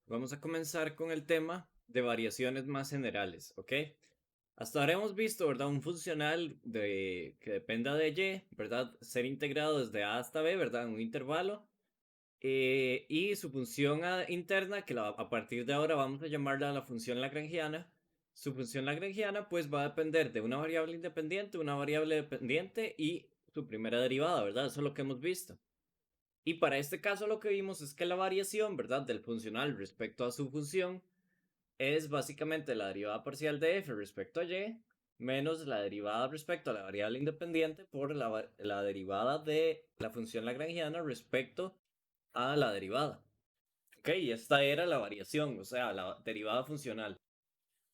Vamos a comenzar con el tema de variaciones más generales, ¿ok? Hasta ahora hemos visto, ¿verdad? Un funcional que dependa de y, ¿verdad? Ser integrado desde a hasta b, ¿verdad? En un intervalo. Y su función interna, que a partir de ahora vamos a llamarla la función lagrangiana. Su función lagrangiana pues va a depender de una variable independiente, una variable dependiente y su primera derivada, ¿verdad? Eso es lo que hemos visto. Y para este caso lo que vimos es que la variación, ¿verdad? Del funcional respecto a su función es básicamente la derivada parcial de f respecto a y menos la derivada respecto a la variable independiente por la derivada de la función lagrangiana respecto a la derivada. Ok, y esta era la variación, o sea, la derivada funcional.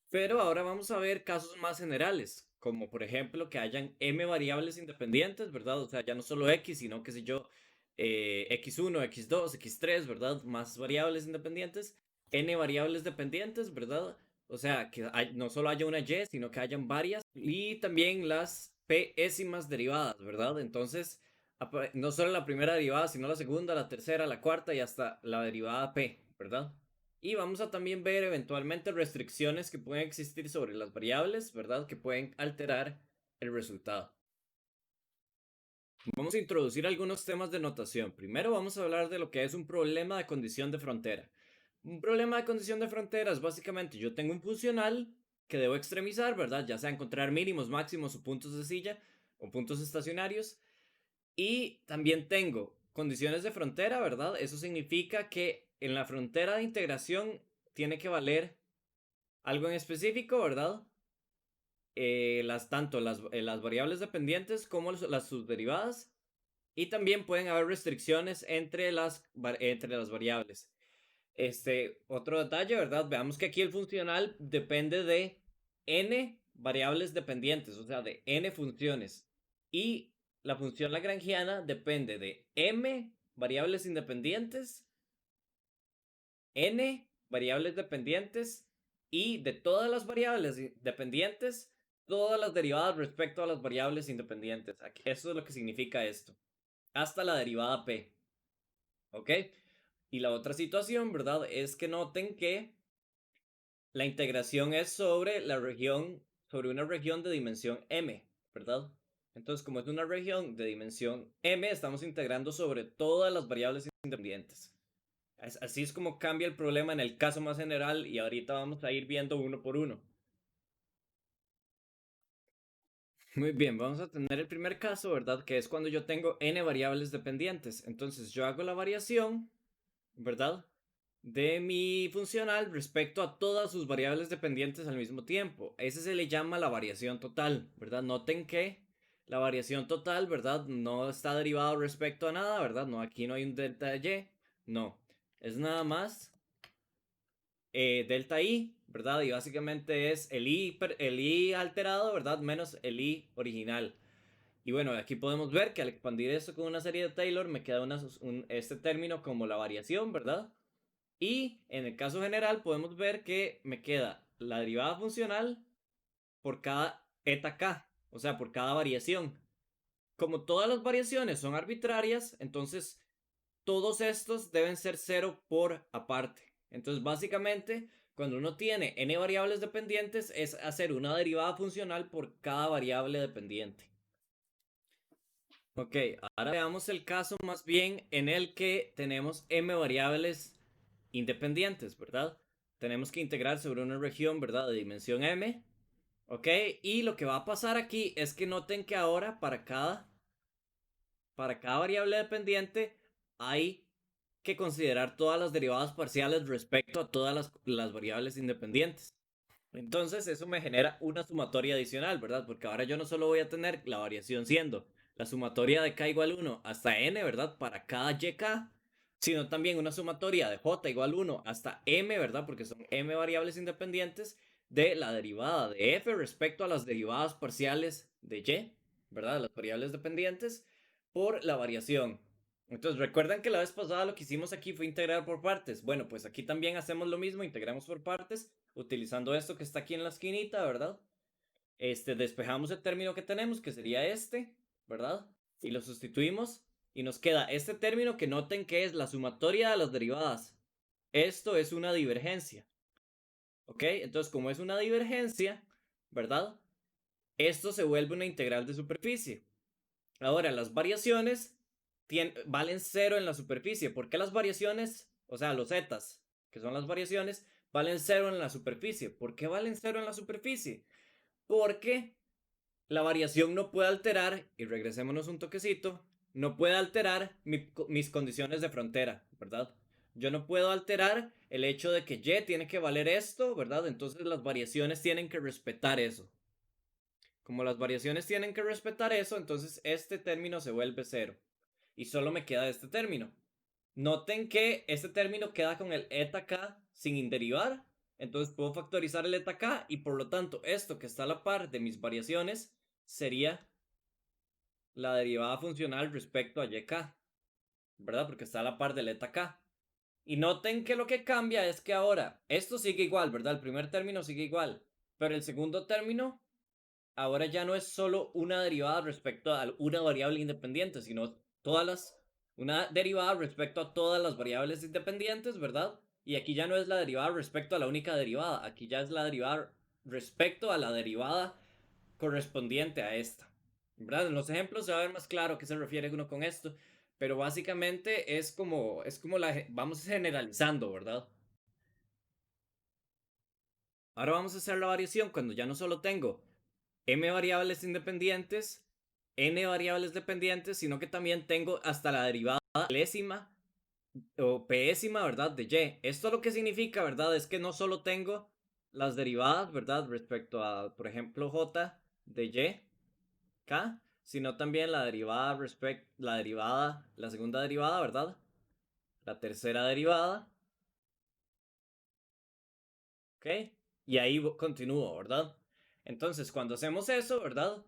Pero ahora vamos a ver casos más generales, como por ejemplo que hayan m variables independientes, ¿verdad? O sea, ya no solo x, sino que sé yo, x1, x2, x3, ¿verdad? Más variables independientes, n variables dependientes, ¿verdad? O sea, que no solo haya una y, sino que hayan varias. Y también las p-ésimas derivadas, ¿verdad? Entonces, no solo la primera derivada, sino la segunda, la tercera, la cuarta y hasta la derivada p, ¿verdad? Y vamos a también ver eventualmente restricciones que pueden existir sobre las variables, ¿verdad? Que pueden alterar el resultado. Vamos a introducir algunos temas de notación. Primero vamos a hablar de lo que es un problema de condición de frontera. Un problema de condición de frontera es básicamente yo tengo un funcional que debo extremizar, ¿verdad? Ya sea encontrar mínimos, máximos o puntos de silla o puntos estacionarios. Y también tengo condiciones de frontera, ¿verdad? Eso significa que en la frontera de integración tiene que valer algo en específico, ¿verdad? Tanto las variables dependientes como las subderivadas. Y también pueden haber restricciones entre las variables. Otro detalle, ¿verdad? Veamos que aquí el funcional depende de n variables dependientes, o sea, de n funciones. Y la función lagrangiana depende de m variables independientes, n variables dependientes y de todas las variables dependientes, todas las derivadas respecto a las variables independientes. Eso es lo que significa esto. Hasta la derivada p. ¿Ok? Y la otra situación, ¿verdad? Es que noten que la integración es sobre una región de dimensión m, ¿verdad? Entonces, como es una región de dimensión m, estamos integrando sobre todas las variables independientes. Así es como cambia el problema en el caso más general y ahorita vamos a ir viendo uno por uno. Muy bien, vamos a tener el primer caso, ¿verdad? Que es cuando yo tengo n variables dependientes. Entonces yo hago la variación, ¿verdad? De mi funcional respecto a todas sus variables dependientes al mismo tiempo. Ese se le llama la variación total, ¿verdad? Noten que la variación total, ¿verdad? No está derivado respecto a nada, ¿verdad? No, aquí no hay un delta y, no. Es nada más delta i, ¿verdad? Y básicamente es el i alterado, ¿verdad? Menos el i original. Y bueno, aquí podemos ver que al expandir esto con una serie de Taylor me queda este término como la variación, ¿verdad? Y en el caso general podemos ver que me queda la derivada funcional por cada eta k, o sea, por cada variación. Como todas las variaciones son arbitrarias, entonces todos estos deben ser cero por aparte. Entonces, básicamente, cuando uno tiene n variables dependientes, es hacer una derivada funcional por cada variable dependiente. Ok, ahora veamos el caso más bien en el que tenemos m variables independientes, ¿verdad? Tenemos que integrar sobre una región, ¿verdad? De dimensión m. Ok, y lo que va a pasar aquí es que noten que ahora para cada variable dependiente hay que considerar todas las derivadas parciales respecto a todas las variables independientes. Entonces eso me genera una sumatoria adicional, ¿verdad? Porque ahora yo no solo voy a tener la variación siendo la sumatoria de k igual 1 hasta n, ¿verdad? Para cada yk, sino también una sumatoria de j igual 1 hasta m, ¿verdad? Porque son m variables independientes de la derivada de f respecto a las derivadas parciales de y, ¿verdad? Las variables dependientes por la variación. Entonces, recuerdan que la vez pasada lo que hicimos aquí fue integrar por partes. Bueno, pues aquí también hacemos lo mismo, integramos por partes, utilizando esto que está aquí en la esquinita, ¿verdad? Despejamos el término que tenemos, que sería este, ¿verdad? Y lo sustituimos y nos queda este término que noten que es la sumatoria de las derivadas. esto es una divergencia, ¿ok? Entonces, como es una divergencia, ¿verdad? Esto se vuelve una integral de superficie. Ahora, las variaciones valen cero en la superficie. ¿Por qué las variaciones, o sea, los zetas, que son las variaciones, valen cero en la superficie? ¿Por qué valen cero en la superficie? Porque la variación no puede alterar, y regresémonos un toquecito, no puede alterar mis condiciones de frontera, ¿verdad? Yo no puedo alterar el hecho de que y tiene que valer esto, ¿verdad? Entonces las variaciones tienen que respetar eso. Como las variaciones tienen que respetar eso, entonces este término se vuelve cero. Y solo me queda este término. Noten que este término queda con el eta k sin derivar. Entonces puedo factorizar el eta k y por lo tanto esto que está a la par de mis variaciones sería la derivada funcional respecto a yk, ¿verdad? Porque está a la par del eta k. Y noten que lo que cambia es que ahora esto sigue igual, ¿verdad? El primer término sigue igual, pero el segundo término ahora ya no es solo una derivada respecto a una variable independiente, sino una derivada respecto a todas las variables independientes, ¿verdad? Y aquí ya no es la derivada respecto a la única derivada, aquí ya es la derivada respecto a la derivada correspondiente a esta, ¿verdad? En los ejemplos se va a ver más claro a qué se refiere uno con esto, pero básicamente vamos generalizando, ¿verdad? Ahora vamos a hacer la variación cuando ya no solo tengo m variables independientes, n variables dependientes, sino que también tengo hasta la derivada milésima o pésima, ¿verdad? De y. Esto lo que significa, ¿verdad? Es que no solo tengo las derivadas, ¿verdad? Respecto a, por ejemplo, j de y, k, sino también la segunda derivada, ¿verdad? La tercera derivada, ¿ok? Y ahí continúo, ¿verdad? Entonces, cuando hacemos eso, ¿verdad?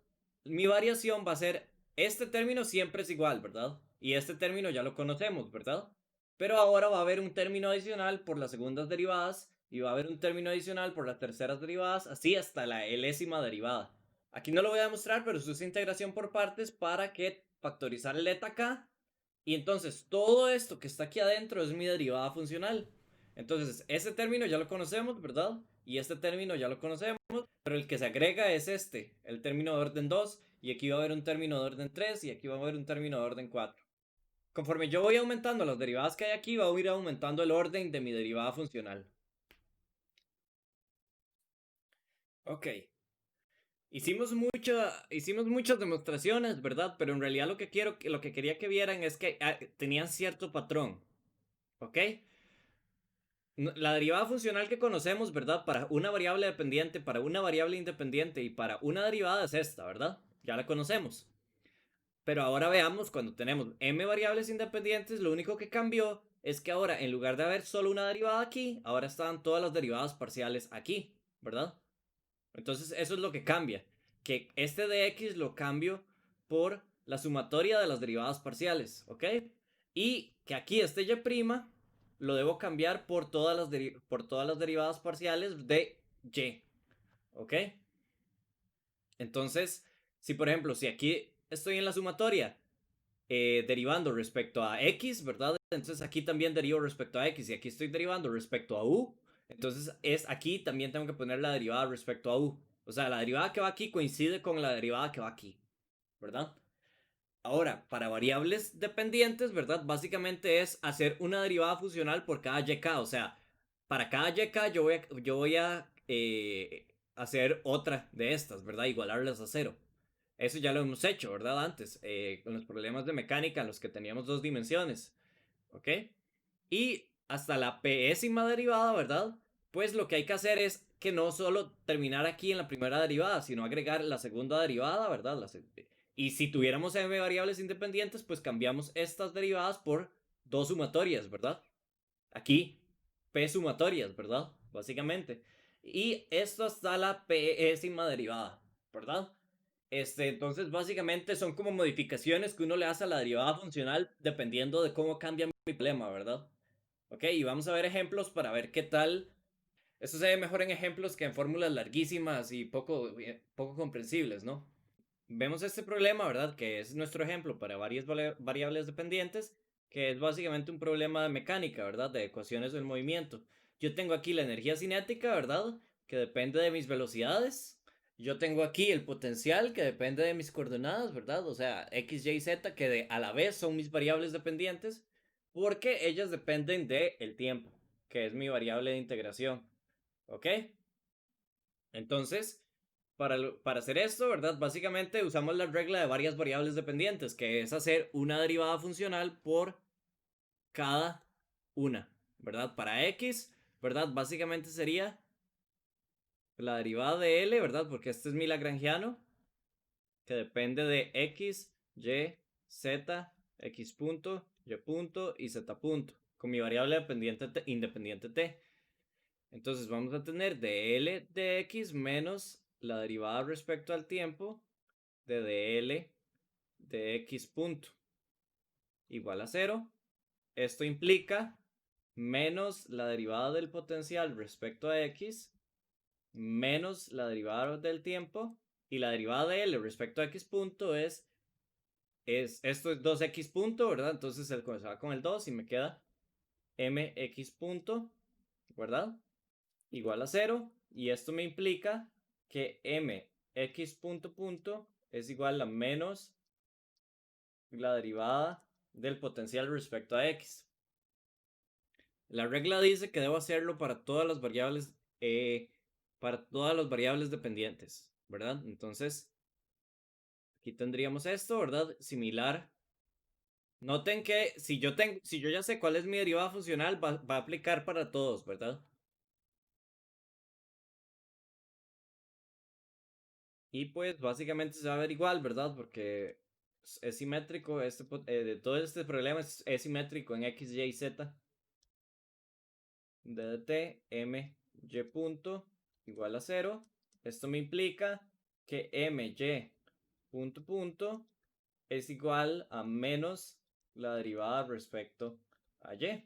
Mi variación va a ser, este término siempre es igual, ¿verdad? Y este término ya lo conocemos, ¿verdad? Pero ahora va a haber un término adicional por las segundas derivadas y va a haber un término adicional por las terceras derivadas, así hasta la enésima derivada. Aquí no lo voy a demostrar, pero eso es integración por partes para que factorizar el eta k. Y entonces todo esto que está aquí adentro es mi derivada funcional. Entonces, este término ya lo conocemos, ¿verdad? Y este término ya lo conocemos, pero el que se agrega es este, el término de orden 2, y aquí va a haber un término de orden 3, y aquí va a haber un término de orden 4. Conforme yo voy aumentando las derivadas que hay aquí, va a ir aumentando el orden de mi derivada funcional. Ok. Hicimos muchas demostraciones, ¿verdad? Pero en realidad lo que quería que vieran es que tenían cierto patrón, ¿ok? La derivada funcional que conocemos, ¿verdad? Para una variable dependiente, para una variable independiente y para una derivada es esta, ¿verdad? Ya la conocemos. Pero ahora veamos, cuando tenemos m variables independientes, lo único que cambió es que ahora, en lugar de haber solo una derivada aquí, ahora están todas las derivadas parciales aquí, ¿verdad? Entonces eso es lo que cambia. Que este de x lo cambio por la sumatoria de las derivadas parciales, ¿ok? Y que aquí este y' lo debo cambiar por todas las derivadas parciales de y, ¿ok? Entonces, si por ejemplo, si aquí estoy en la sumatoria derivando respecto a x, ¿verdad? Entonces aquí también derivo respecto a x y aquí estoy derivando respecto a u. Entonces aquí también tengo que poner la derivada respecto a u. O sea, la derivada que va aquí coincide con la derivada que va aquí, ¿verdad? Ahora, para variables dependientes, ¿verdad? Básicamente es hacer una derivada funcional por cada yk. O sea, para cada yk yo voy a hacer otra de estas, ¿verdad? Igualarlas a cero. Eso ya lo hemos hecho, ¿verdad? Antes, con los problemas de mecánica en los que teníamos dos dimensiones, ¿ok? Y hasta la pésima derivada, ¿verdad? Pues lo que hay que hacer es que no solo terminar aquí en la primera derivada, sino agregar la segunda derivada, ¿verdad? Y si tuviéramos m variables independientes, pues cambiamos estas derivadas por dos sumatorias, ¿verdad? Aquí, p sumatorias, ¿verdad? Básicamente. Y esto hasta la pésima derivada, ¿verdad? Entonces, básicamente son como modificaciones que uno le hace a la derivada funcional dependiendo de cómo cambia mi problema, ¿verdad? Ok, y vamos a ver ejemplos para ver qué tal. Esto se ve mejor en ejemplos que en fórmulas larguísimas y poco comprensibles, ¿no? Vemos este problema, ¿verdad? Que es nuestro ejemplo para varias variables dependientes, que es básicamente un problema de mecánica, ¿verdad? De ecuaciones del movimiento. Yo tengo aquí la energía cinética, ¿verdad? Que depende de mis velocidades. Yo tengo aquí el potencial que depende de mis coordenadas, ¿verdad? O sea, x, y, z, que a la vez son mis variables dependientes, porque ellas dependen del tiempo, que es mi variable de integración. ¿Ok? Entonces, para hacer esto, ¿verdad? Básicamente usamos la regla de varias variables dependientes, que es hacer una derivada funcional por cada una, ¿verdad? Para x, ¿verdad? Básicamente sería la derivada de L, ¿verdad? Porque este es mi lagrangiano, que depende de x, y, z, x punto, y punto y z punto, con mi variable dependiente independiente t. Entonces vamos a tener dl de x menos la derivada respecto al tiempo de dl de x punto igual a 0. Esto implica menos la derivada del potencial respecto a x menos la derivada del tiempo, y la derivada de L respecto a x punto esto es 2x punto, ¿verdad? Entonces se va con el 2 y me queda mx punto, ¿verdad? Igual a 0, y esto me implica que mx punto punto es igual a menos la derivada del potencial respecto a x. La regla dice que debo hacerlo para todas las variables dependientes, ¿verdad? Entonces, aquí tendríamos esto, ¿verdad? Similar. Noten que si yo ya sé cuál es mi derivada funcional, va a aplicar para todos, ¿verdad? Y pues básicamente se va a ver igual, ¿verdad? Porque es simétrico, de todo este problema es simétrico en x, y, z. De m, y punto igual a 0. Esto me implica que m, y punto punto es igual a menos la derivada respecto a y,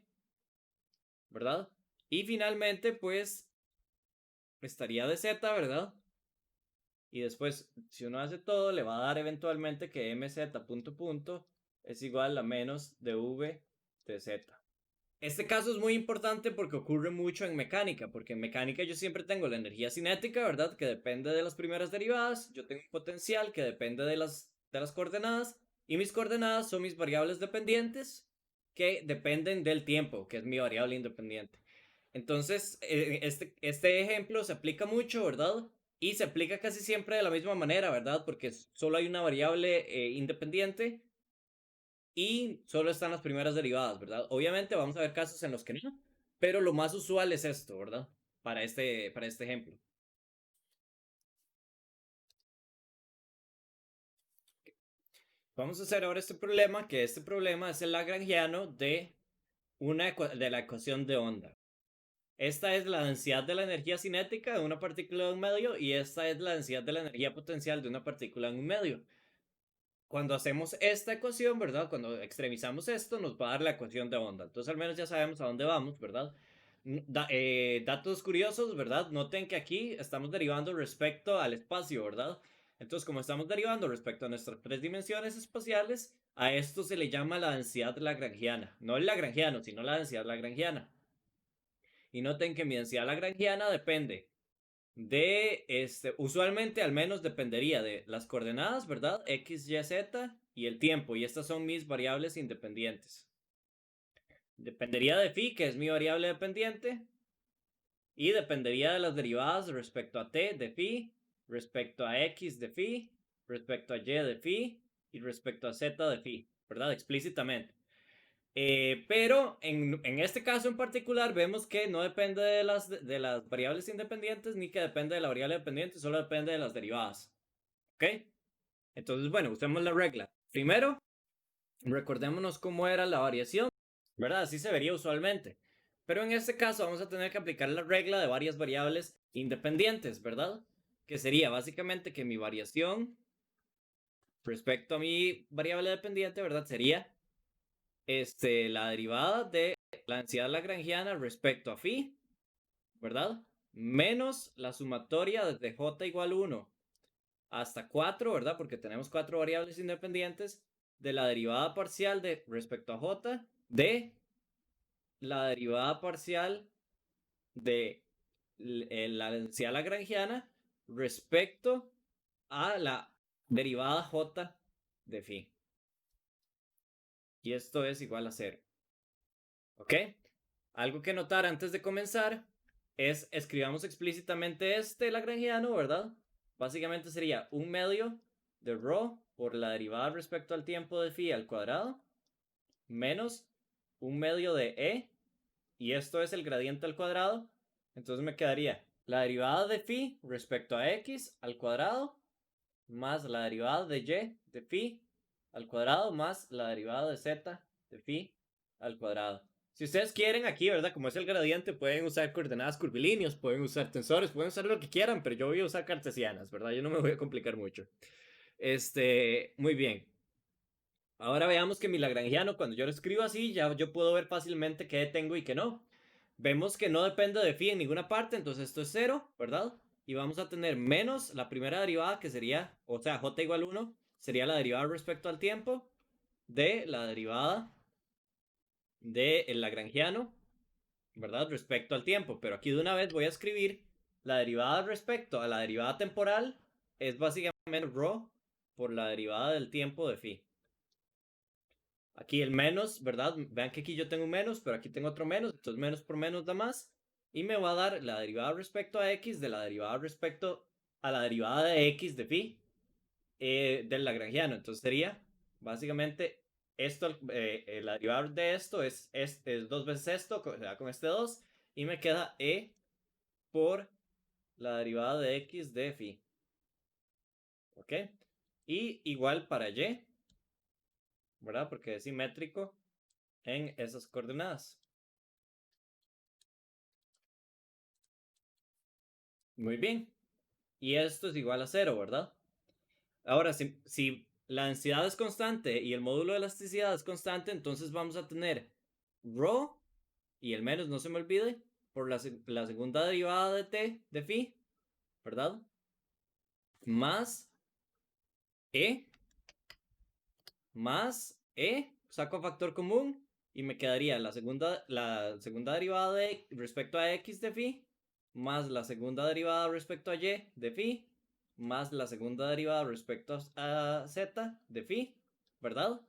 ¿verdad? Y finalmente, pues, estaría de z, ¿verdad? Y después, si uno hace todo, le va a dar eventualmente que mz punto punto es igual a menos dv de z. Este caso es muy importante porque ocurre mucho en mecánica, porque en mecánica yo siempre tengo la energía cinética, ¿verdad? Que depende de las primeras derivadas, yo tengo un potencial que depende de las coordenadas, y mis coordenadas son mis variables dependientes que dependen del tiempo, que es mi variable independiente. Entonces, este ejemplo se aplica mucho, ¿verdad? Y se aplica casi siempre de la misma manera, ¿verdad? Porque solo hay una variable independiente y solo están las primeras derivadas, ¿verdad? Obviamente vamos a ver casos en los que no, pero lo más usual es esto, ¿verdad? Para este ejemplo. Vamos a hacer ahora este problema, que este problema es el lagrangiano de la ecuación de onda. Esta es la densidad de la energía cinética de una partícula de un medio, y esta es la densidad de la energía potencial de una partícula en un medio. Cuando hacemos esta ecuación, ¿verdad? Cuando extremizamos esto, nos va a dar la ecuación de onda. Entonces al menos ya sabemos a dónde vamos, ¿verdad? Datos curiosos, ¿verdad? Noten que aquí estamos derivando respecto al espacio, ¿verdad? Entonces, como estamos derivando respecto a nuestras tres dimensiones espaciales, a esto se le llama la densidad lagrangiana. No el lagrangiano, sino la densidad lagrangiana. Y noten que mi densidad lagrangiana depende usualmente al menos dependería de las coordenadas, ¿verdad? X, Y, Z y el tiempo, y estas son mis variables independientes. Dependería de phi, que es mi variable dependiente, y dependería de las derivadas respecto a t de phi, respecto a x de phi, respecto a y de phi y respecto a z de phi, ¿verdad? Explícitamente. Pero en este caso en particular vemos que no depende de las variables independientes ni que depende de la variable dependiente, solo depende de las derivadas. ¿Ok? Entonces, bueno, usemos la regla. Primero, recordémonos cómo era la variación, ¿verdad? Así se vería usualmente. Pero en este caso vamos a tener que aplicar la regla de varias variables independientes, ¿verdad? Que sería básicamente que mi variación respecto a mi variable dependiente, ¿verdad? Sería la derivada de la densidad lagrangiana respecto a phi, ¿verdad? Menos la sumatoria desde j igual 1 hasta 4, ¿verdad? Porque tenemos 4 variables independientes de la derivada parcial de respecto a j de la derivada parcial de la densidad lagrangiana respecto a la derivada j de phi. Y esto es igual a 0. ¿Ok? Algo que notar antes de comenzar es escribamos explícitamente este lagrangiano, ¿verdad? Básicamente sería un medio de ρ por la derivada respecto al tiempo de phi al cuadrado menos un medio de e, y esto es el gradiente al cuadrado. Entonces me quedaría la derivada de phi respecto a x al cuadrado más la derivada de y de phi al cuadrado más la derivada de z de phi al cuadrado. Si ustedes quieren aquí, ¿verdad? Como es el gradiente, pueden usar coordenadas curvilíneas, pueden usar tensores, pueden usar lo que quieran, pero yo voy a usar cartesianas, ¿verdad? Yo no me voy a complicar mucho. Muy bien. Ahora veamos que mi lagrangiano, cuando yo lo escribo así, ya yo puedo ver fácilmente qué tengo y qué no. Vemos que no depende de phi en ninguna parte, entonces esto es 0, ¿verdad? Y vamos a tener menos la primera derivada, que sería, o sea, j igual 1, sería la derivada respecto al tiempo de la derivada del lagrangiano, ¿verdad? Respecto al tiempo. Pero aquí de una vez voy a escribir la derivada respecto a la derivada temporal, es básicamente ρ por la derivada del tiempo de phi. Aquí el menos, ¿verdad? Vean que aquí yo tengo un menos, pero aquí tengo otro menos, entonces menos por menos da más. Y me va a dar la derivada respecto a x de la derivada respecto a la derivada de x de phi del lagrangiano. Entonces sería básicamente esto, la derivada de esto es 2 veces esto, se da con este 2, y me queda e por la derivada de x de phi. ¿Ok? Y igual para y, ¿verdad? Porque es simétrico en esas coordenadas. Muy bien. Y esto es igual a 0, ¿verdad? Ahora, si la densidad es constante y el módulo de elasticidad es constante, entonces vamos a tener ρ, y el menos no se me olvide, por la segunda derivada de t de phi, ¿verdad? Más e, saco factor común y me quedaría la segunda derivada de respecto a x de phi, más la segunda derivada respecto a y de phi, más la segunda derivada respecto a z de phi, ¿verdad?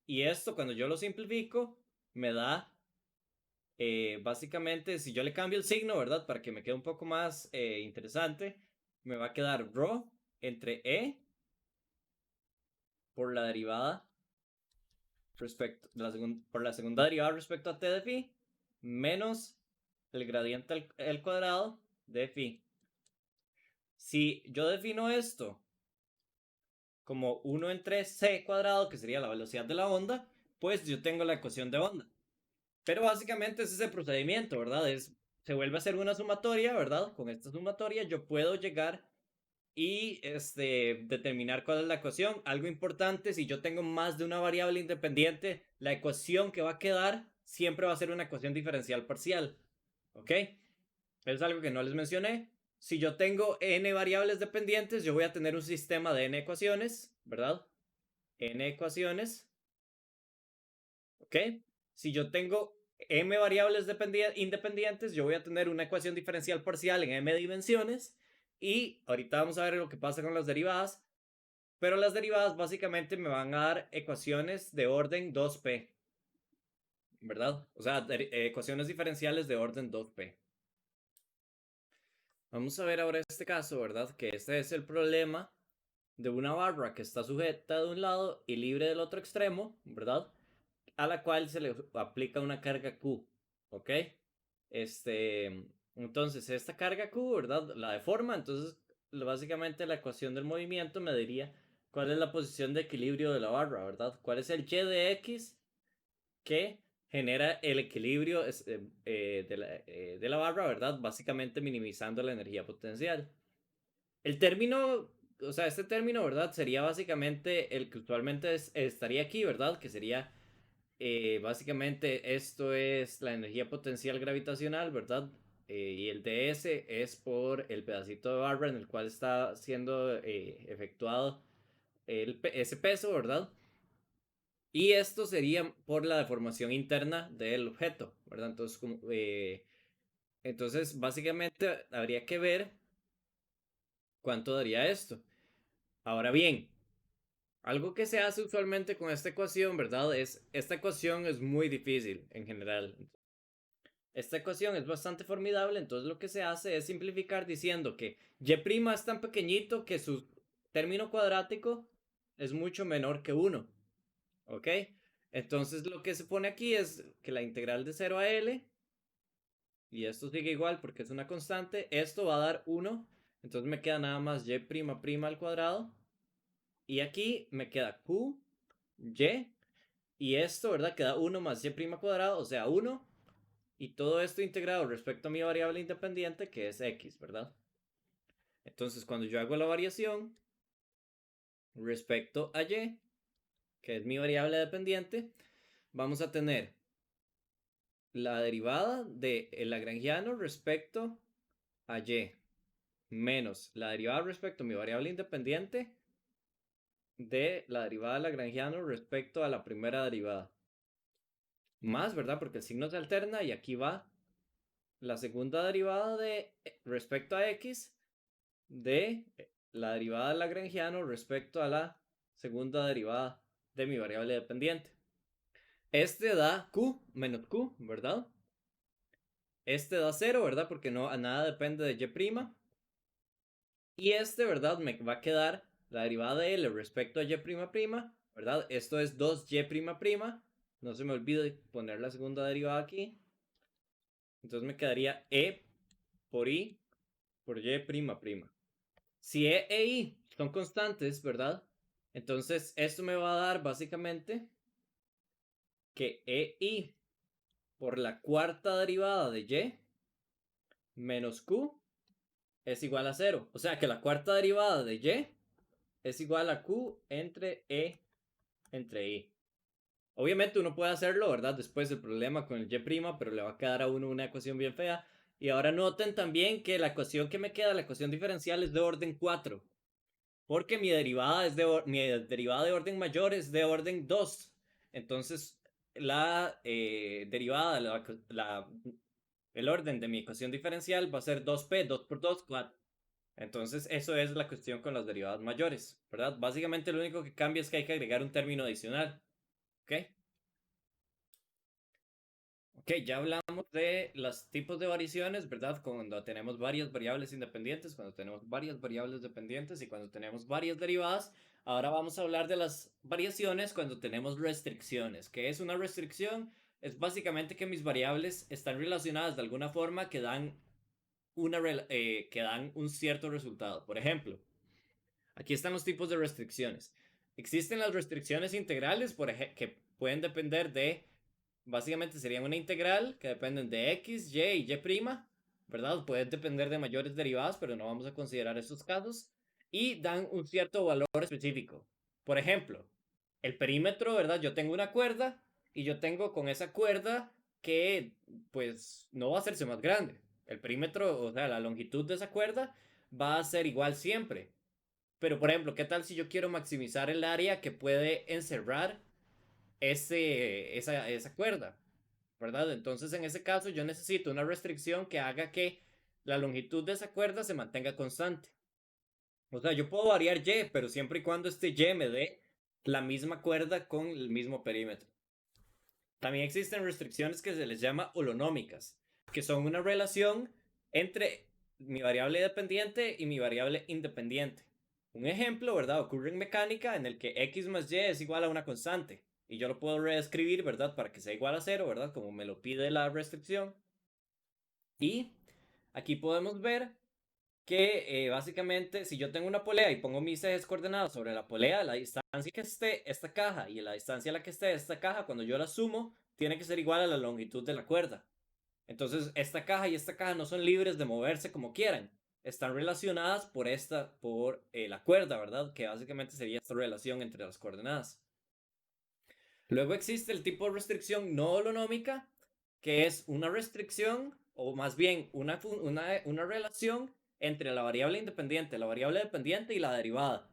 Y esto cuando yo lo simplifico me da, básicamente, si yo le cambio el signo, ¿verdad? Para que me quede un poco más interesante, me va a quedar ρ entre e por la derivada por la segunda derivada respecto a t de phi menos el gradiente al cuadrado de phi. Si yo defino esto como 1 entre c cuadrado, que sería la velocidad de la onda, pues yo tengo la ecuación de onda. Pero básicamente es ese procedimiento, ¿verdad? Se vuelve a hacer una sumatoria, ¿verdad? Con esta sumatoria yo puedo llegar y determinar cuál es la ecuación. Algo importante, si yo tengo más de una variable independiente, la ecuación que va a quedar siempre va a ser una ecuación diferencial parcial. ¿Ok? Es algo que no les mencioné. Si yo tengo n variables dependientes, yo voy a tener un sistema de n ecuaciones, ¿verdad? N ecuaciones. ¿Ok? Si yo tengo m variables independientes, yo voy a tener una ecuación diferencial parcial en m dimensiones. Y ahorita vamos a ver lo que pasa con las derivadas. Pero las derivadas básicamente me van a dar ecuaciones de orden 2p, ¿verdad? O sea, ecuaciones diferenciales de orden 2p. Vamos a ver ahora este caso, ¿verdad? Que este es el problema de una barra que está sujeta de un lado y libre del otro extremo, ¿verdad? A la cual se le aplica una carga Q, ¿ok? Entonces, esta carga Q, ¿verdad? La deforma, entonces básicamente la ecuación del movimiento me diría cuál es la posición de equilibrio de la barra, ¿verdad? ¿Cuál es el y de x que genera el equilibrio de la barra, ¿verdad? Básicamente minimizando la energía potencial. El término, o sea, este término, ¿verdad? Sería básicamente el que usualmente estaría aquí, ¿verdad? Que sería, básicamente, esto es la energía potencial gravitacional, ¿verdad? Y el ds es por el pedacito de barra en el cual está siendo efectuado ese peso, ¿verdad? Y esto sería por la deformación interna del objeto, ¿verdad? Entonces básicamente habría que ver cuánto daría esto. Ahora bien, algo que se hace usualmente con esta ecuación, ¿verdad? Esta ecuación es muy difícil en general. Esta ecuación es bastante formidable, entonces lo que se hace es simplificar diciendo que y' es tan pequeñito que su término cuadrático es mucho menor que 1, ¿ok? Entonces lo que se pone aquí es que la integral de 0 a L, y esto sigue igual porque es una constante, esto va a dar 1, entonces me queda nada más y' al cuadrado, y aquí me queda q, y, y esto, ¿verdad? Queda 1 más y' cuadrado, o sea, 1, y todo esto integrado respecto a mi variable independiente, que es x, ¿verdad? Entonces, cuando yo hago la variación respecto a y, que es mi variable dependiente, vamos a tener la derivada de el lagrangiano respecto a y, menos la derivada respecto a mi variable independiente de la derivada del lagrangiano respecto a la primera derivada. Más, ¿verdad? Porque el signo se alterna y aquí va la segunda derivada de respecto a x de la derivada del lagrangiano respecto a la segunda derivada de mi variable dependiente. Este da q menos q, ¿verdad? Este da 0, ¿verdad? Porque no, nada depende de y'. Y este, ¿verdad? Me va a quedar la derivada de L respecto a y', ¿verdad? Esto es 2y'. No se me olvide poner la segunda derivada aquí. Entonces me quedaría E por I por y'. Si E e I son constantes, ¿verdad? Entonces esto me va a dar básicamente que EI por la cuarta derivada de Y menos Q es igual a 0. O sea que la cuarta derivada de Y es igual a Q entre E entre I. Obviamente uno puede hacerlo, ¿verdad? Después del problema con el Y', pero le va a quedar a uno una ecuación bien fea. Y ahora noten también que la ecuación que me queda, la ecuación diferencial, es de orden 4. Porque mi derivada de orden mayor es de orden 2. Entonces, la derivada, el orden de mi ecuación diferencial va a ser 2p, 2 por 2, 4. Entonces, eso es la cuestión con las derivadas mayores, ¿verdad? Básicamente lo único que cambia es que hay que agregar un término adicional, ¿ok? Ok, ya hablamos de los tipos de variaciones, ¿verdad? Cuando tenemos varias variables independientes, cuando tenemos varias variables dependientes y cuando tenemos varias derivadas. Ahora vamos a hablar de las variaciones cuando tenemos restricciones. ¿Qué es una restricción? Es básicamente que mis variables están relacionadas de alguna forma que dan un cierto resultado. Por ejemplo, aquí están los tipos de restricciones. Existen las restricciones integrales, que pueden depender de, básicamente serían una integral que dependen de x, y y y', ¿verdad? Pueden depender de mayores derivadas, pero no vamos a considerar esos casos. Y dan un cierto valor específico. Por ejemplo, el perímetro, ¿verdad? Yo tengo una cuerda y yo tengo con esa cuerda que pues no va a hacerse más grande. El perímetro, o sea, la longitud de esa cuerda va a ser igual siempre. Pero, por ejemplo, ¿qué tal si yo quiero maximizar el área que puede encerrar esa cuerda? ¿Verdad? Entonces, en ese caso, yo necesito una restricción que haga que la longitud de esa cuerda se mantenga constante. O sea, yo puedo variar Y, pero siempre y cuando este Y me dé la misma cuerda con el mismo perímetro. También existen restricciones que se les llama holonómicas, que son una relación entre mi variable dependiente y mi variable independiente. Un ejemplo, ¿verdad? Ocurre en mecánica en el que x más y es igual a una constante. Y yo lo puedo reescribir, ¿verdad? Para que sea igual a 0, ¿verdad? Como me lo pide la restricción. Y aquí podemos ver que básicamente si yo tengo una polea y pongo mis ejes coordenados sobre la polea, la distancia que esté esta caja y la distancia a la que esté esta caja, cuando yo la sumo, tiene que ser igual a la longitud de la cuerda. Entonces, esta caja y esta caja no son libres de moverse como quieran. Están relacionadas por la cuerda, ¿verdad? Que básicamente sería esta relación entre las coordenadas. Luego existe el tipo de restricción no holonómica, que es una restricción, o más bien una relación entre la variable independiente y la derivada.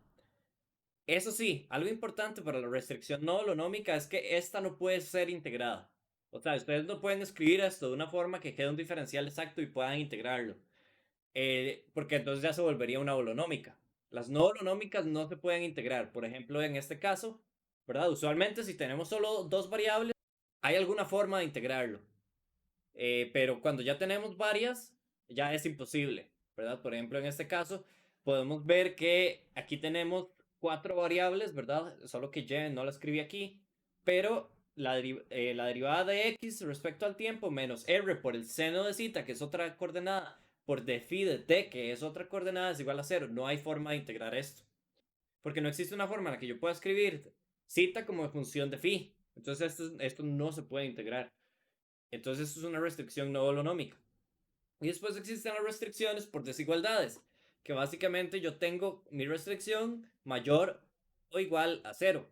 Eso sí, algo importante para la restricción no holonómica es que esta no puede ser integrada. O sea, ustedes no pueden escribir esto de una forma que quede un diferencial exacto y puedan integrarlo. Porque entonces ya se volvería una holonómica. Las no holonómicas no se pueden integrar. Por ejemplo, en este caso, ¿verdad? Usualmente si tenemos solo dos variables, hay alguna forma de integrarlo. Pero cuando ya tenemos varias, ya es imposible, ¿verdad? Por ejemplo, en este caso, podemos ver que aquí tenemos cuatro variables, ¿verdad? Solo que y no la escribí aquí, pero la derivada de x respecto al tiempo menos r por el seno de zeta, que es otra coordenada, por d phi de t, que es otra coordenada, es igual a cero. No hay forma de integrar esto, porque no existe una forma en la que yo pueda escribir zeta como función de phi. Entonces esto no se puede integrar. Entonces esto es una restricción no holonómica. Y después existen las restricciones por desigualdades, que básicamente yo tengo mi restricción mayor o igual a cero.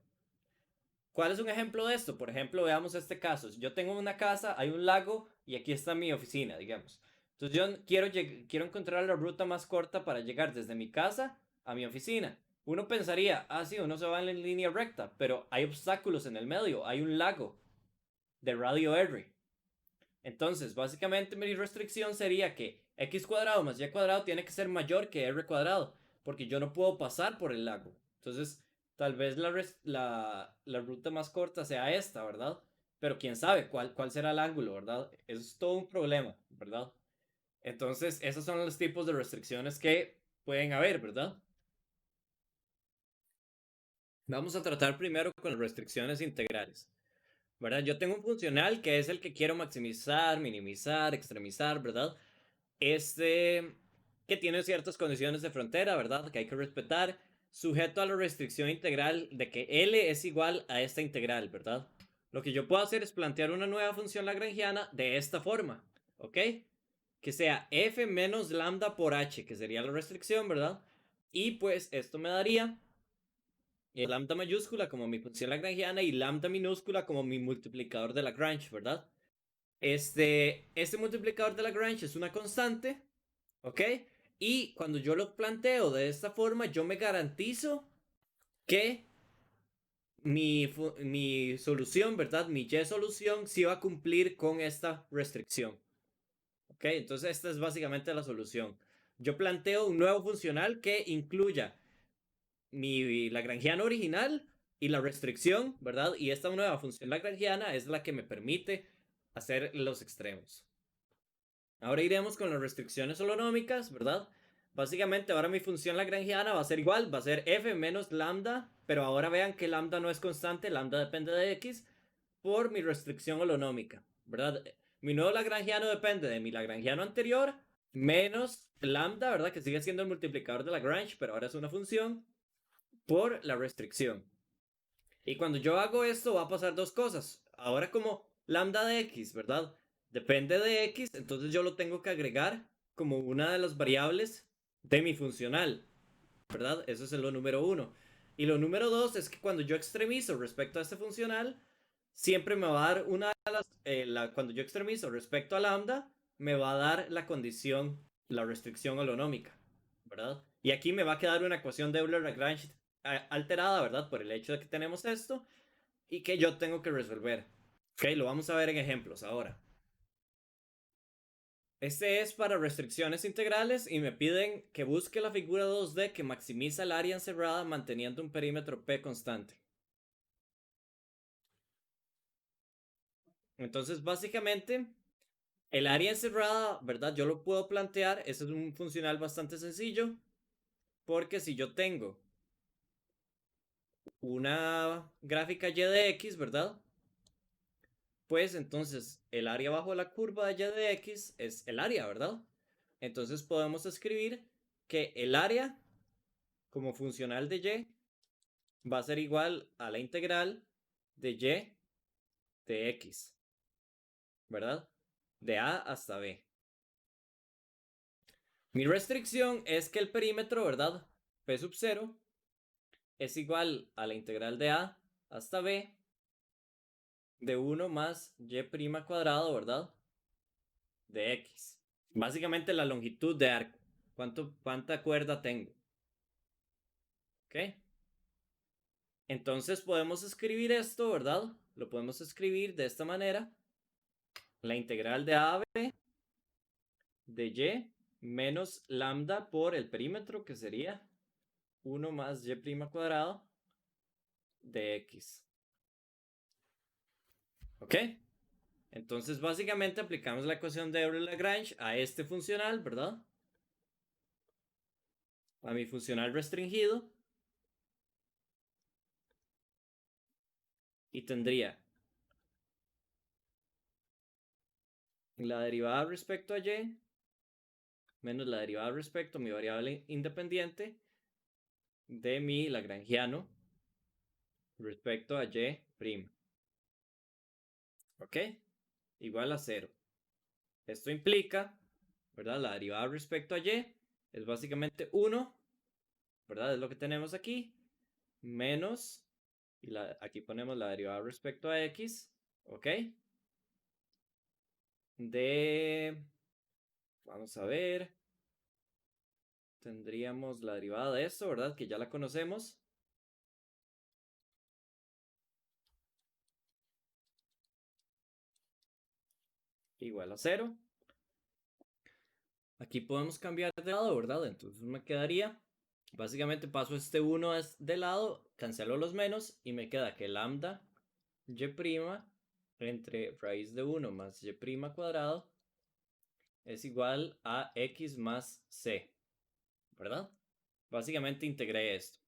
¿Cuál es un ejemplo de esto? Por ejemplo, veamos este caso. Yo tengo una casa, hay un lago y aquí está mi oficina, digamos. Entonces yo quiero encontrar la ruta más corta para llegar desde mi casa a mi oficina. Uno pensaría, sí, uno se va en línea recta, pero hay obstáculos en el medio, hay un lago de radio R. Entonces, básicamente mi restricción sería que x cuadrado más y cuadrado tiene que ser mayor que r cuadrado, porque yo no puedo pasar por el lago. Entonces, tal vez la ruta más corta sea esta, ¿verdad? Pero quién sabe cuál será el ángulo, ¿verdad? Eso es todo un problema, ¿verdad? Entonces, esos son los tipos de restricciones que pueden haber, ¿verdad? Vamos a tratar primero con las restricciones integrales. ¿Verdad? Yo tengo un funcional que es el que quiero maximizar, minimizar, extremizar, ¿verdad? Este que tiene ciertas condiciones de frontera, ¿verdad? Que hay que respetar, sujeto a la restricción integral de que L es igual a esta integral, ¿verdad? Lo que yo puedo hacer es plantear una nueva función lagrangiana de esta forma, ¿ok? Que sea f menos lambda por h, que sería la restricción, ¿verdad? Y pues esto me daría lambda mayúscula como mi función lagrangiana y lambda minúscula como mi multiplicador de Lagrange, ¿verdad? Este multiplicador de Lagrange es una constante, ¿ok? Y cuando yo lo planteo de esta forma, yo me garantizo que mi solución, ¿verdad? Mi y solución sí va a cumplir con esta restricción, ¿ok? Entonces esta es básicamente la solución. Yo planteo un nuevo funcional que incluya mi lagrangiano original y la restricción, ¿verdad? Y esta nueva función lagrangiana es la que me permite hacer los extremos. Ahora iremos con las restricciones holonómicas, ¿verdad? Básicamente ahora mi función lagrangiana va a ser igual, va a ser f menos lambda, pero ahora vean que lambda no es constante, lambda depende de x por mi restricción holonómica, ¿verdad? Mi nuevo lagrangiano depende de mi lagrangiano anterior menos lambda, ¿verdad? Que sigue siendo el multiplicador de Lagrange, pero ahora es una función por la restricción. Y cuando yo hago esto va a pasar dos cosas. Ahora como lambda de x, ¿verdad? Depende de x, entonces yo lo tengo que agregar como una de las variables de mi funcional, ¿verdad? Eso es lo número uno. Y lo número dos es que cuando yo extremizo respecto a este funcional, siempre me va a dar cuando yo extremizo respecto a lambda, me va a dar la condición, la restricción holonómica, ¿verdad? Y aquí me va a quedar una ecuación de Euler-Lagrange alterada, ¿verdad? Por el hecho de que tenemos esto y que yo tengo que resolver. Ok, lo vamos a ver en ejemplos ahora. Este es para restricciones integrales y me piden que busque la figura 2D que maximiza el área encerrada manteniendo un perímetro P constante. Entonces, básicamente, el área encerrada, ¿verdad? Yo lo puedo plantear, ese es un funcional bastante sencillo, porque si yo tengo una gráfica y de x, ¿verdad? Pues entonces el área bajo la curva de y de x es el área, ¿verdad? Entonces podemos escribir que el área como funcional de y va a ser igual a la integral de y de x, ¿verdad? De a hasta b. Mi restricción es que el perímetro, ¿verdad? P sub 0 es igual a la integral de a hasta b de 1 más y' cuadrado, ¿verdad? De x. Básicamente la longitud de arco. ¿Cuánta cuerda tengo? ¿Ok? Entonces podemos escribir esto, ¿verdad? Lo podemos escribir de esta manera. La integral de a b de y menos lambda por el perímetro, que sería 1 más y' cuadrado de x. ¿Ok? Entonces básicamente aplicamos la ecuación de Euler-Lagrange a este funcional, ¿verdad? A mi funcional restringido. Y tendría la derivada respecto a y menos la derivada respecto a mi variable independiente de mi lagrangiano respecto a y'. ¿Ok? Igual a 0. Esto implica, ¿verdad? La derivada respecto a y es básicamente 1, ¿verdad? Es lo que tenemos aquí, menos, y aquí ponemos la derivada respecto a x, ¿ok? Vamos a ver, tendríamos la derivada de esto, ¿verdad? Que ya la conocemos. Igual a 0. Aquí podemos cambiar de lado, ¿verdad? Entonces me quedaría, básicamente paso este 1 de lado, cancelo los menos y me queda que lambda y' entre raíz de 1 más y' cuadrado es igual a x más c, ¿verdad? Básicamente integré esto.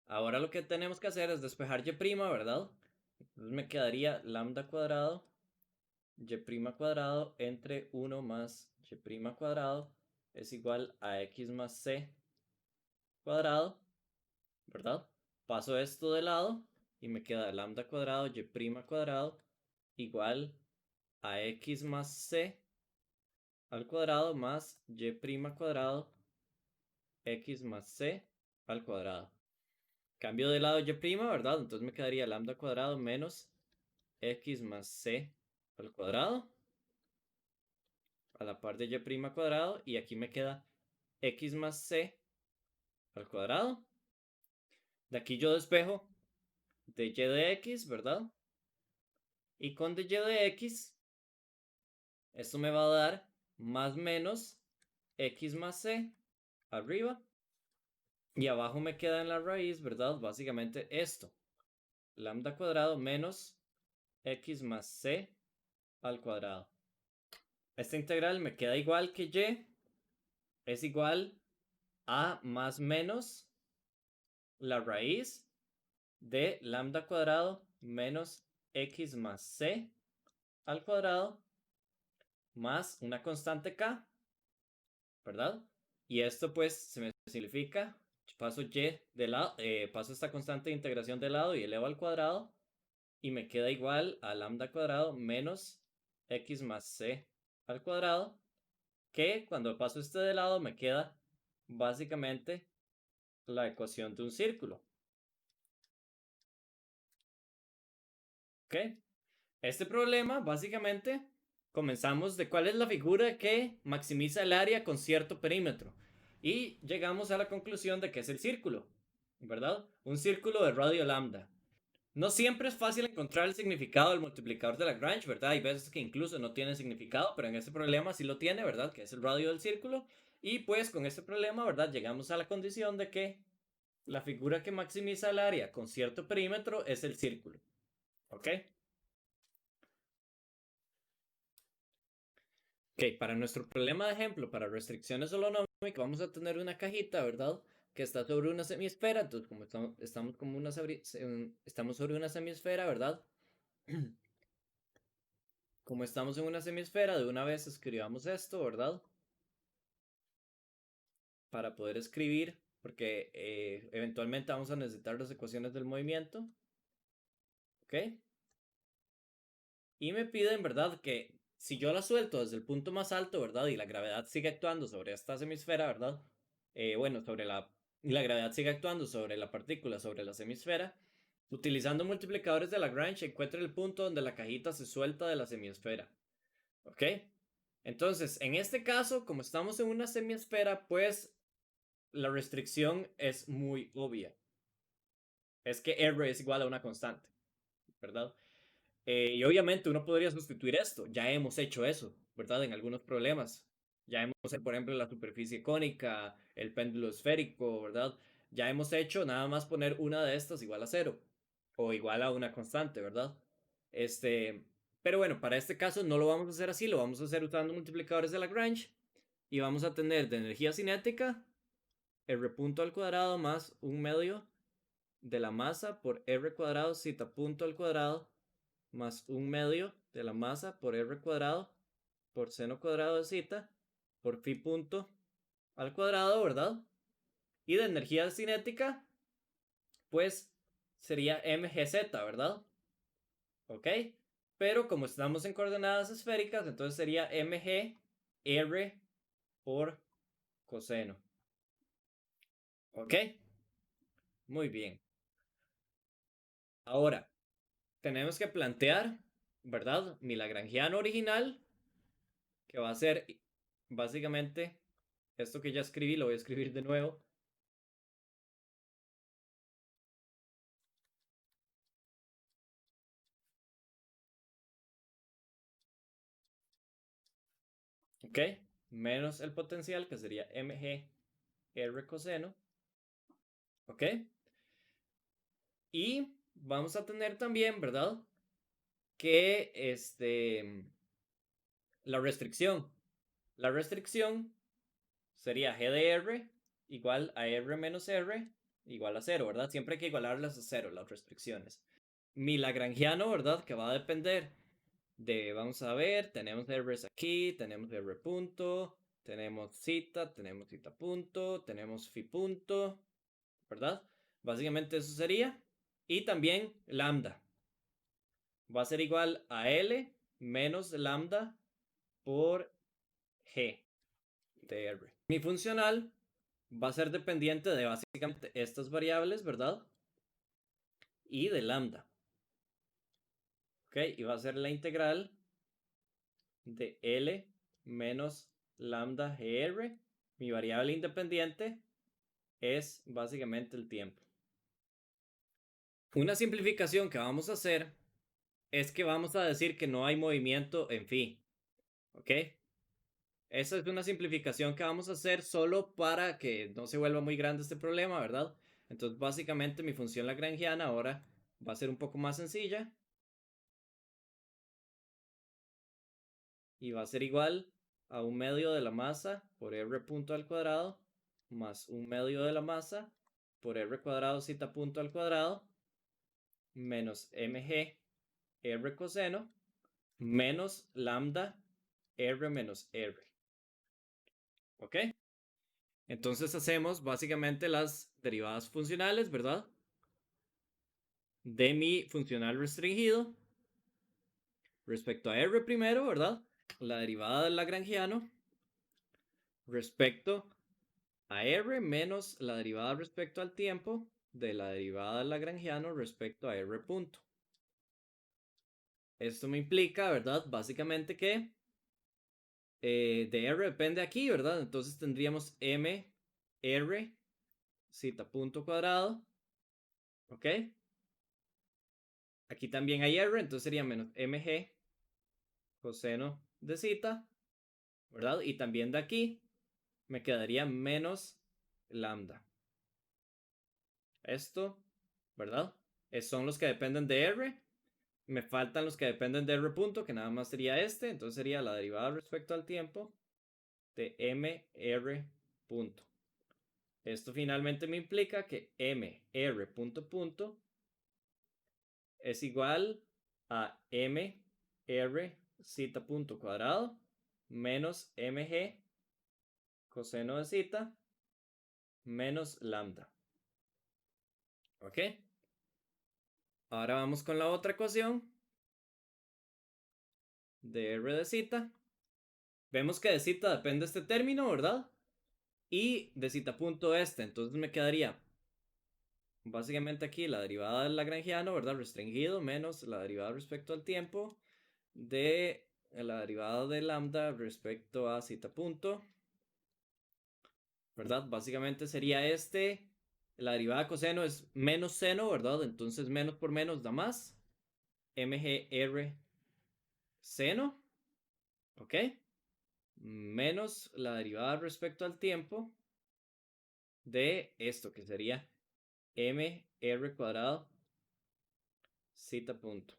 Ahora lo que tenemos que hacer es despejar y', ¿verdad? Entonces me quedaría lambda cuadrado y' cuadrado entre 1 más y' cuadrado es igual a x más c cuadrado, ¿verdad? Paso esto de lado y me queda lambda cuadrado y' cuadrado igual a x más c al cuadrado más y' cuadrado x más c al cuadrado. Cambio de lado y', ¿verdad? Entonces me quedaría lambda cuadrado menos x más c al cuadrado a la par de y' cuadrado, y aquí me queda x más c al cuadrado. De aquí yo despejo de y de x, ¿verdad? Y con de y de x, esto me va a dar más menos x más c arriba. Y abajo me queda en la raíz, ¿verdad? Básicamente esto. Lambda cuadrado menos x más c al cuadrado. Esta integral me queda igual que y es igual a más menos la raíz de lambda cuadrado menos x más c al cuadrado más una constante k, ¿verdad? Y esto pues se me simplifica. Paso y de lado, paso esta constante de integración de lado y elevo al cuadrado y me queda igual a lambda cuadrado menos x más c al cuadrado, que cuando paso este de lado me queda básicamente la ecuación de un círculo. ¿Ok? Este problema, básicamente, comenzamos de cuál es la figura que maximiza el área con cierto perímetro. Y llegamos a la conclusión de que es el círculo, ¿verdad? Un círculo de radio lambda. No siempre es fácil encontrar el significado del multiplicador de Lagrange, ¿verdad? Hay veces que incluso no tiene significado, pero en este problema sí lo tiene, ¿verdad? Que es el radio del círculo. Y pues con este problema, ¿verdad? Llegamos a la condición de que la figura que maximiza el área con cierto perímetro es el círculo. ¿Ok? Ok, para nuestro problema de ejemplo, para restricciones holonómicas, vamos a tener una cajita, ¿verdad? Que está sobre una semisfera. Entonces, como estamos sobre una semisfera, ¿verdad? Como estamos en una semisfera, de una vez escribamos esto, ¿verdad? Para poder escribir, porque eventualmente vamos a necesitar las ecuaciones del movimiento. ¿Ok? Y me piden, ¿verdad? Que si yo la suelto desde el punto más alto, ¿verdad? Y la gravedad sigue actuando sobre esta semisfera, ¿verdad? Bueno, la gravedad sigue actuando sobre la partícula, sobre la semisfera. Utilizando multiplicadores de Lagrange, encuentre el punto donde la cajita se suelta de la semisfera. ¿Ok? Entonces, en este caso, como estamos en una semisfera, pues la restricción es muy obvia. es que R es igual a una constante, ¿verdad? Y obviamente uno podría sustituir esto. Ya hemos hecho eso, ¿verdad? En algunos problemas. Ya hemos hecho, por ejemplo, la superficie cónica, el péndulo esférico, ¿verdad? Ya hemos hecho nada más poner una de estas igual a cero o igual a una constante, ¿verdad? Este, pero bueno, para este caso no lo vamos a hacer así, lo vamos a hacer usando multiplicadores de Lagrange y vamos a tener de energía cinética R punto al cuadrado más un medio de la masa por R cuadrado zeta punto al cuadrado más un medio de la masa por R cuadrado por seno cuadrado de zeta por phi punto al cuadrado, ¿verdad? Y de energía cinética, pues sería mgz, ¿verdad? ¿Ok? Pero como estamos en coordenadas esféricas, entonces sería mg r por coseno. ¿Ok? Muy bien. Ahora, tenemos que plantear, ¿verdad? Mi lagrangiano original, que va a ser básicamente esto que ya escribí, lo voy a escribir de nuevo. ¿Ok? Menos el potencial, que sería mg r coseno. ¿Ok? Y vamos a tener también, ¿verdad? Que la restricción. La restricción sería g de r igual a r menos r igual a 0, ¿verdad? Siempre hay que igualarlas a 0, las restricciones. Mi lagrangiano, ¿verdad? Que va a depender de, vamos a ver, tenemos r aquí, tenemos r punto, tenemos zeta punto, tenemos phi punto, ¿verdad? Básicamente eso sería. Y también lambda. Va a ser igual a L menos lambda por G de R. Mi funcional va a ser dependiente de básicamente estas variables, ¿verdad? Y de lambda. ¿Ok? Y va a ser la integral de L menos lambda GR. Mi variable independiente es básicamente el tiempo. Una simplificación que vamos a hacer es que vamos a decir que no hay movimiento en phi. ¿Ok? Esa es una simplificación que vamos a hacer solo para que no se vuelva muy grande este problema, ¿verdad? Entonces, básicamente mi función lagrangiana ahora va a ser un poco más sencilla y va a ser igual a un medio de la masa por r punto al cuadrado más un medio de la masa por r cuadrado zeta punto al cuadrado menos mg r coseno menos lambda r menos r. ¿Ok? Entonces hacemos básicamente las derivadas funcionales, ¿verdad? De mi funcional restringido respecto a R primero, ¿verdad? La derivada del lagrangiano respecto a R menos la derivada respecto al tiempo de la derivada del lagrangiano respecto a R punto. Esto me implica, ¿verdad? Básicamente que de R depende aquí, ¿verdad? Entonces tendríamos M R zeta punto cuadrado, ¿ok? Aquí también hay R, entonces sería menos mg coseno de zeta, ¿verdad? Y también de aquí me quedaría menos lambda. Esto, ¿verdad? Son los que dependen de R. Me faltan los que dependen de R punto, que nada más sería este. Entonces sería la derivada respecto al tiempo de mr punto. Esto finalmente me implica que mr punto punto es igual a mr zeta punto cuadrado menos mg coseno de zeta menos lambda. ¿Ok? Ahora vamos con la otra ecuación de r de zeta. Vemos que de zeta depende este término, ¿verdad? Y de zeta punto este. Entonces me quedaría básicamente aquí la derivada del lagrangiano, ¿verdad? Restringido menos la derivada respecto al tiempo de la derivada de lambda respecto a zeta punto, ¿verdad? Básicamente sería este La derivada de coseno es menos seno, ¿verdad? Entonces menos por menos da más. MGR seno, ¿ok? Menos la derivada respecto al tiempo de esto, que sería mr cuadrado zeta punto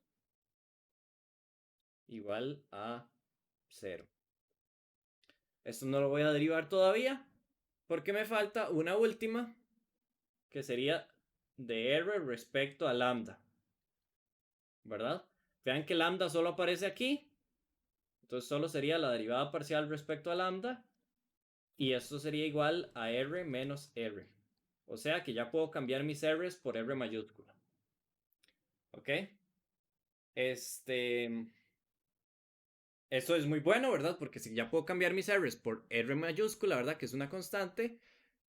igual a 0. Esto no lo voy a derivar todavía porque me falta una última que sería de r respecto a lambda, ¿verdad? Vean que lambda solo aparece aquí, entonces solo sería la derivada parcial respecto a lambda y esto sería igual a r menos r. O sea que ya puedo cambiar mis r's por r mayúscula. ¿Ok? Esto es muy bueno, ¿verdad? Porque si ya puedo cambiar mis r's por r mayúscula, ¿verdad? Que es una constante,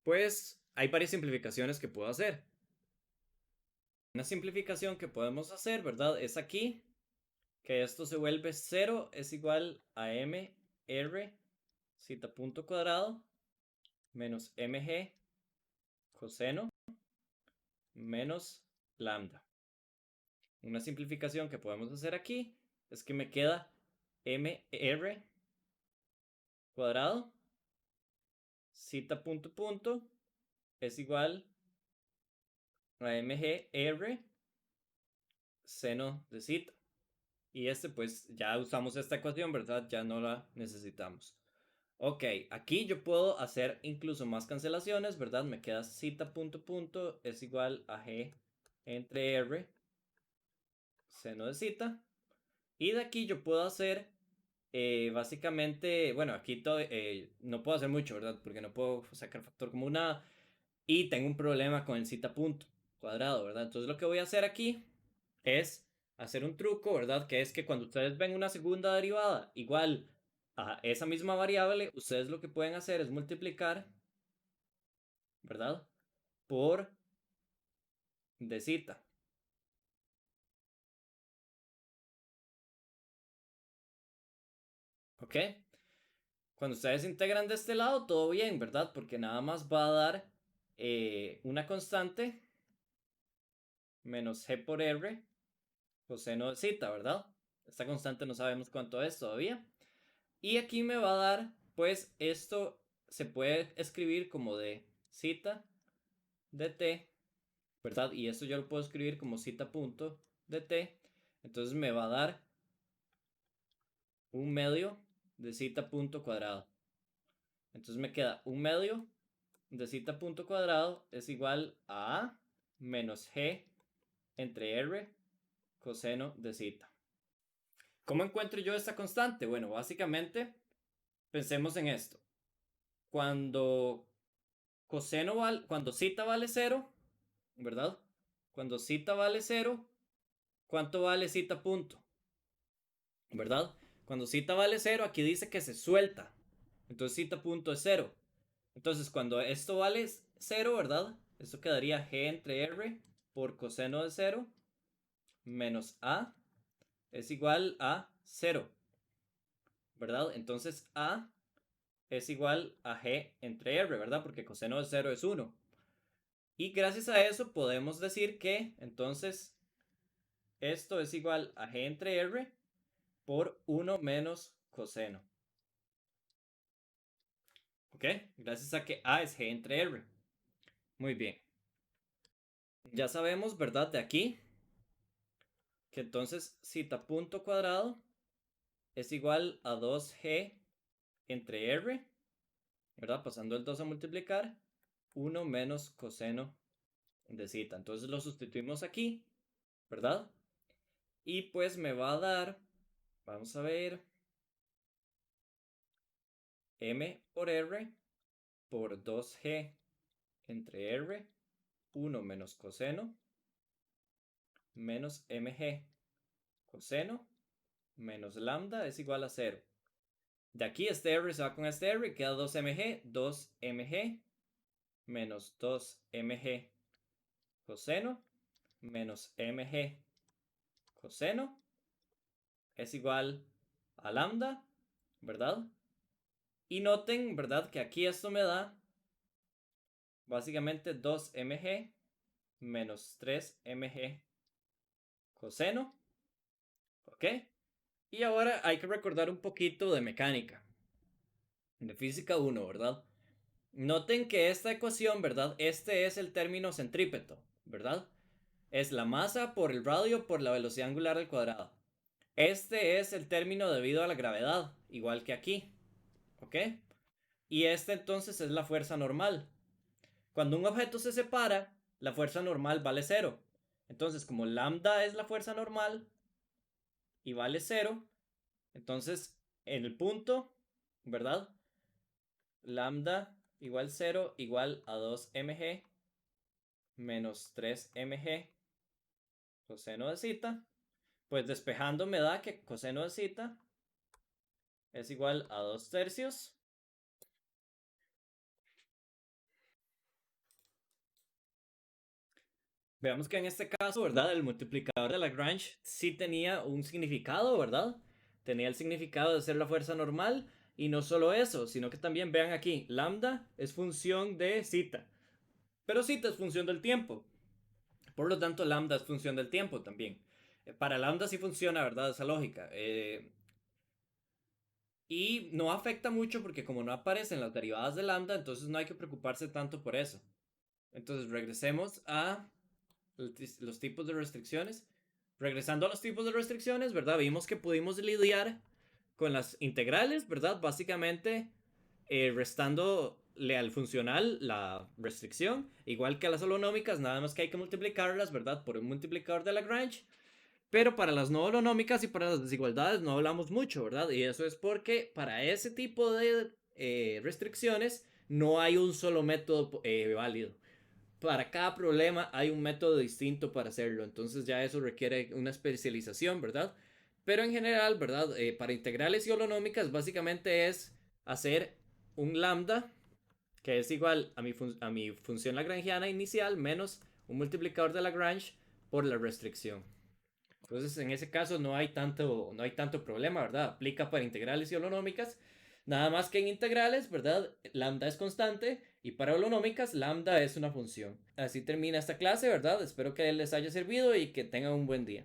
pues hay varias simplificaciones que puedo hacer. Una simplificación que podemos hacer, ¿verdad? Es aquí, que esto se vuelve 0 es igual a m r zeta punto cuadrado menos mg coseno menos lambda. Una simplificación que podemos hacer aquí es que me queda mr cuadrado zeta punto punto es igual a mgr seno de zeta. Y pues ya usamos esta ecuación, ¿verdad? Ya no la necesitamos. Ok, aquí yo puedo hacer incluso más cancelaciones, ¿verdad? Me queda zeta punto punto es igual a g entre r seno de zeta. Y de aquí yo puedo hacer básicamente, bueno, aquí no puedo hacer mucho, ¿verdad? Porque no puedo sacar factor común nada. Y tengo un problema con el zeta punto cuadrado, ¿verdad? Entonces lo que voy a hacer aquí es hacer un truco, ¿verdad? Que es que cuando ustedes ven una segunda derivada igual a esa misma variable, ustedes lo que pueden hacer es multiplicar, ¿verdad? Por de zeta. ¿Ok? Cuando ustedes integran de este lado, todo bien, ¿verdad? Porque nada más va a dar una constante menos g por r coseno de zeta, ¿verdad? Esta constante no sabemos cuánto es todavía. Y aquí me va a dar, pues esto se puede escribir como de zeta de t, ¿verdad? Y esto yo lo puedo escribir como zeta punto de t. Entonces me va a dar un medio de zeta punto cuadrado. Entonces me queda un medio de zeta punto cuadrado es igual a menos g entre r coseno de zeta. ¿Cómo encuentro yo esta constante? Bueno, básicamente pensemos en esto. Cuando cuando zeta vale 0, ¿verdad? Cuando zeta vale 0, ¿cuánto vale zeta punto? ¿Verdad? Cuando zeta vale 0, aquí dice que se suelta. Entonces zeta punto es 0. Entonces cuando esto vale 0, ¿verdad? Esto quedaría g entre r por coseno de 0 menos a es igual a 0, ¿verdad? Entonces a es igual a g entre r, ¿verdad? Porque coseno de 0 es 1. Y gracias a eso podemos decir que entonces esto es igual a g entre r por 1 menos coseno. ¿Ok? Gracias a que a es g entre r. Muy bien. Ya sabemos, ¿verdad? De aquí que entonces zeta punto cuadrado es igual a 2g entre r, ¿verdad? Pasando el 2 a multiplicar, 1 menos coseno de zeta. Entonces lo sustituimos aquí, ¿verdad? Y pues me va a dar, vamos a ver, m por r por 2g entre r, 1 menos coseno, menos mg coseno, menos lambda es igual a 0. De aquí este r se va con este r, queda 2mg, 2mg menos 2mg coseno menos mg coseno es igual a lambda, ¿verdad? Y noten, ¿verdad? Que aquí esto me da básicamente 2mg menos 3mg coseno, ¿ok? Y ahora hay que recordar un poquito de mecánica, de física uno, ¿verdad? Noten que esta ecuación, ¿verdad? Este es el término centrípeto, ¿verdad? Es la masa por el radio por la velocidad angular al cuadrado. Este es el término debido a la gravedad, igual que aquí, ¿ok? Y este entonces es la fuerza normal. Cuando un objeto se separa, la fuerza normal vale cero. Entonces, como lambda es la fuerza normal y vale cero, entonces en el punto, ¿verdad? Lambda igual cero igual a 2mg menos 3mg coseno de zeta. Pues despejando me da que coseno de zeta es igual a 2 tercios. Veamos que en este caso, ¿verdad? El multiplicador de Lagrange sí tenía un significado, ¿verdad? Tenía el significado de ser la fuerza normal. Y no solo eso, sino que también vean aquí, lambda es función de zeta. Pero zeta es función del tiempo. Por lo tanto, lambda es función del tiempo también. Para lambda sí funciona, ¿verdad? Esa lógica. Y no afecta mucho porque como no aparecen las derivadas de lambda, entonces no hay que preocuparse tanto por eso. Entonces regresemos a los tipos de restricciones. Regresando a los tipos de restricciones, ¿verdad? Vimos que pudimos lidiar con las integrales, ¿verdad? Básicamente restándole al funcional la restricción, igual que a las holonómicas, nada más que hay que multiplicarlas, ¿verdad? Por un multiplicador de Lagrange. Pero para las no holonómicas y para las desigualdades no hablamos mucho, ¿verdad? Y eso es porque para ese tipo de restricciones no hay un solo método válido. Para cada problema hay un método distinto para hacerlo, entonces ya eso requiere una especialización, ¿verdad? Pero en general, ¿verdad? Para integrales y holonómicas básicamente es hacer un lambda que es igual a mi función lagrangiana inicial menos un multiplicador de Lagrange por la restricción. Entonces, en ese caso no hay tanto problema, ¿verdad? Aplica para integrales y holonómicas. Nada más que en integrales, ¿verdad? Lambda es constante y para holonómicas, lambda es una función. Así termina esta clase, ¿verdad? Espero que les haya servido y que tengan un buen día.